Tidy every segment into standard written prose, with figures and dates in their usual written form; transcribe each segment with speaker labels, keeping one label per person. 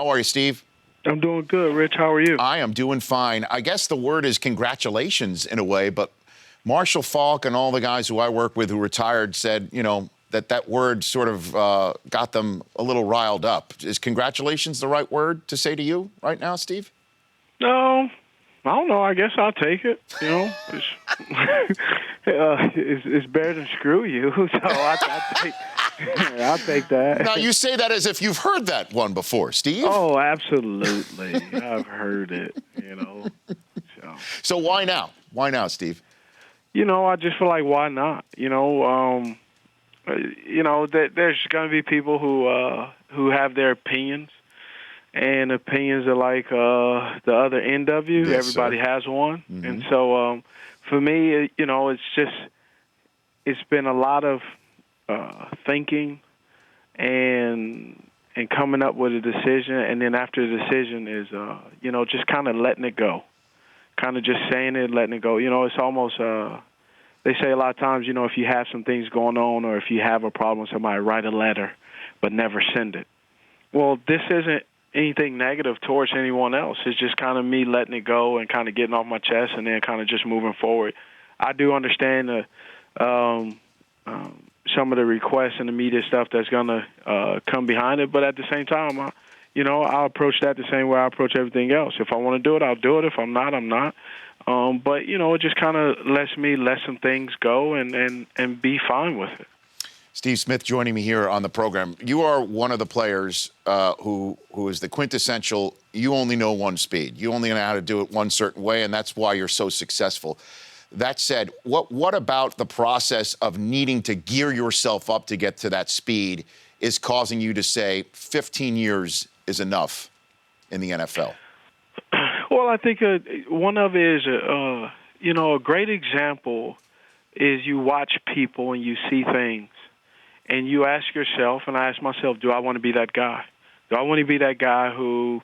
Speaker 1: How are you, Steve?
Speaker 2: I'm doing good, Rich. How are you?
Speaker 1: I am doing fine. I guess the word is congratulations in a way, but Marshall Faulk and all the guys who I work with who retired said, that word sort of got them a little riled up. Is congratulations the right word to say to you right now, Steve?
Speaker 2: No, I don't know. I guess I'll take it. It's better than screw you, so I'll take that.
Speaker 1: Now, you say that as if you've heard that one before, Steve.
Speaker 2: Oh, absolutely. I've heard it,
Speaker 1: So why now? Why now, Steve?
Speaker 2: I just feel like, why not? There's going to be people who have their opinions, and opinions are like the other end of you.
Speaker 1: Yes,
Speaker 2: Everybody
Speaker 1: sir.
Speaker 2: has one.
Speaker 1: Mm-hmm.
Speaker 2: And so for me, it's been a lot of thinking and coming up with a decision, and then after the decision is just kind of letting it go, kind of just saying it, letting it go. It's almost they say a lot of times, if you have some things going on or if you have a problem with somebody, write a letter but never send it. Well, this isn't anything negative towards anyone else. It's just kind of me letting it go and kind of getting off my chest and then kind of just moving forward. I do understand some of the requests and the media stuff that's going to come behind it, but at the same time, I'll approach that the same way I approach everything else. If I want to do it, I'll do it. If I'm not, I'm not. But, it just kind of lets me let some things go and be fine with it.
Speaker 1: Steve Smith joining me here on the program. You are one of the players who is the quintessential, you only know one speed. You only know how to do it one certain way, and that's why you're so successful. That said, what about the process of needing to gear yourself up to get to that speed is causing you to say 15 years is enough in the NFL?
Speaker 2: Well, I think one of it is, a great example is you watch people and you see things. And you ask yourself, and I ask myself, do I want to be that guy? Do I want to be that guy who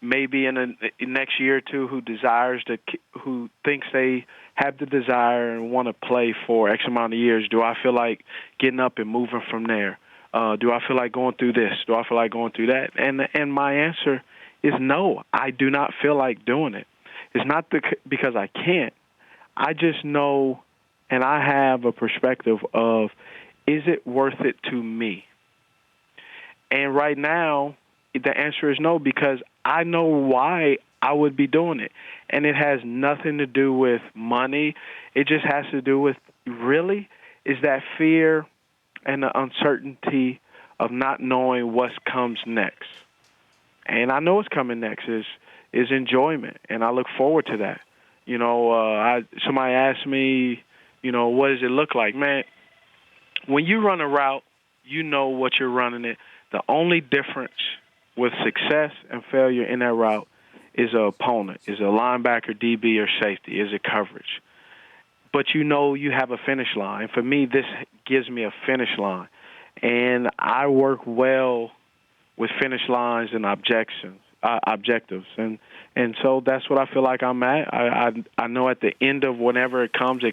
Speaker 2: maybe in the next year or two who thinks they have the desire and want to play for X amount of years? Do I feel like getting up and moving from there? Do I feel like going through this? Do I feel like going through that? And my answer is no. I do not feel like doing it. It's not because I can't. I just know, and I have a perspective of, is it worth it to me? And right now, the answer is no, because I know why I would be doing it. And it has nothing to do with money. It just has to do with, really, is that fear and the uncertainty of not knowing what comes next. And I know what's coming next is enjoyment, and I look forward to that. Somebody asked me, what does it look like? Man, when you run a route, you know what you're running it. The only difference with success and failure in that route is an opponent, is a linebacker, DB, or safety, is it coverage. But you have a finish line. For me, this gives me a finish line. And I work well with finish lines and objectives. And so that's what I feel like I'm at. I know at the end of whenever it comes.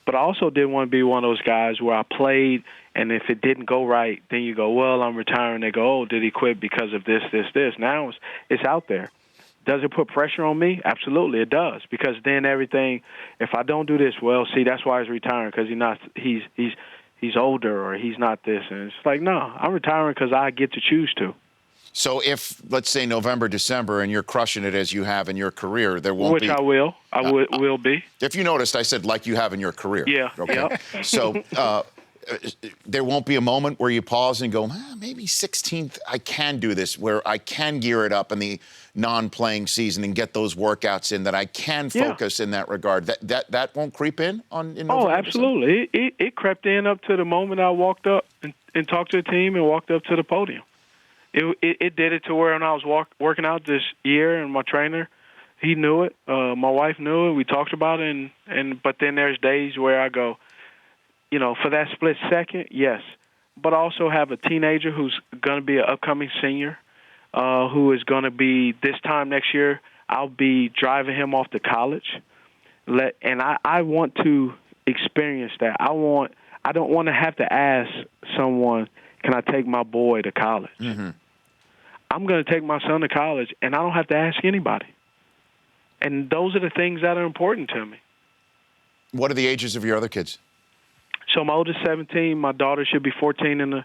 Speaker 2: But I also didn't want to be one of those guys where I played, and if it didn't go right, then you go, well, I'm retiring. They go, oh, did he quit because of this? Now it's out there. Does it put pressure on me? Absolutely, it does. Because then everything, if I don't do this, well, see, that's why he's retiring, because he's older or he's not this. And it's like, no, I'm retiring because I get to choose to.
Speaker 1: So if, let's say, November, December, and you're crushing it as you have in your career, there won't be...
Speaker 2: Which I will. I will be.
Speaker 1: If you noticed, I said like you have in your career.
Speaker 2: Yeah.
Speaker 1: Okay.
Speaker 2: Yep.
Speaker 1: So there won't be a moment where you pause and go, maybe 16th, I can do this, where I can gear it up in the non-playing season and get those workouts in, that I can focus in that regard. That won't creep in in November?
Speaker 2: Oh, absolutely. It crept in up to the moment I walked up and talked to the team and walked up to the podium. It did it to where when I was working out this year, and my trainer, he knew it. My wife knew it. We talked about it, but then there's days where I go, for that split second, yes. But I also have a teenager who's going to be an upcoming senior, who is going to be, this time next year, I'll be driving him off to college. And I want to experience that. I don't want to have to ask someone, can I take my boy to college?
Speaker 1: Mm-hmm.
Speaker 2: I'm going to take my son to college, and I don't have to ask anybody. And those are the things that are important to me.
Speaker 1: What are the ages of your other kids?
Speaker 2: So my oldest 17, my daughter should be 14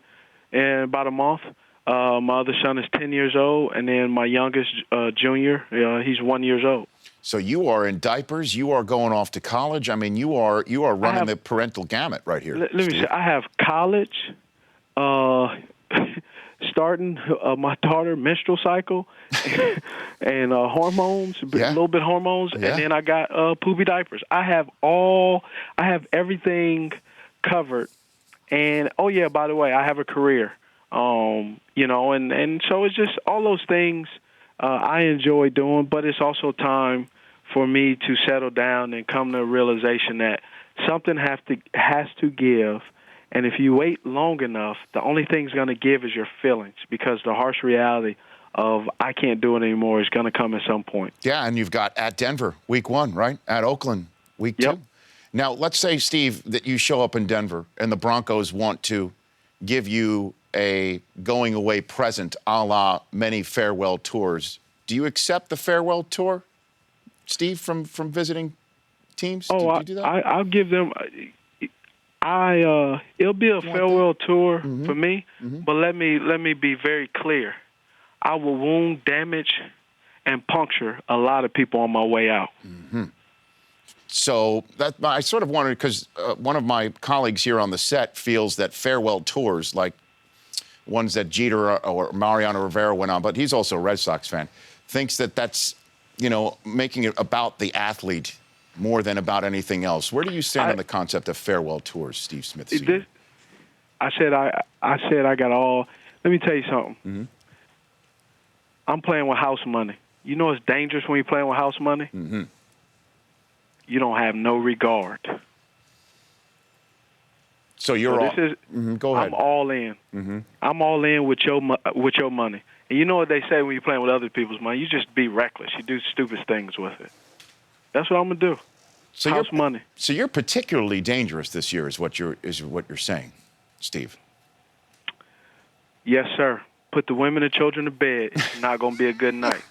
Speaker 2: in about a month. My other son is 10 years old, and then my youngest junior, he's 1 year old.
Speaker 1: So you are in diapers. You are going off to college. I mean, you are running the parental gamut right here.
Speaker 2: Let me say, I have college, starting my daughter menstrual cycle, and hormones, a little bit hormones, and then I got poopy diapers. I have everything covered. And oh yeah, by the way, I have a career. And so it's just all those things I enjoy doing, but it's also time for me to settle down and come to a realization that something has to give. And if you wait long enough, the only thing's going to give is your feelings, because the harsh reality of I can't do it anymore is going to come at some point.
Speaker 1: Yeah, and you've got at Denver, week 1, right? At Oakland, week 2. Now, let's say, Steve, that you show up in Denver and the Broncos want to give you a going-away present a la many farewell tours. Do you accept the farewell tour, Steve, from visiting teams?
Speaker 2: Oh,
Speaker 1: do you do that?
Speaker 2: I'll give them. It'll be a farewell tour for me, but let me be very clear. I will wound, damage, and puncture a lot of people on my way out.
Speaker 1: So I sort of wondered, because one of my colleagues here on the set feels that farewell tours, like ones that Jeter or Mariano Rivera went on, but he's also a Red Sox fan, thinks that that's, making it about the athlete more than about anything else. Where do you stand on the concept of farewell tours, Steve Smith?
Speaker 2: I said I got all. Let me tell you something. I'm playing with house money. You know it's dangerous when you're playing with house money? You don't have no regard.
Speaker 1: So you're go ahead.
Speaker 2: I'm all in. I'm all in with your money. And you know what they say when you're playing with other people's money? You just be reckless. You do stupid things with it. That's what I'm gonna do.
Speaker 1: So
Speaker 2: house money.
Speaker 1: So you're particularly dangerous this year, is what you're saying, Steve.
Speaker 2: Yes, sir. Put the women and children to bed. It's not gonna be a good night.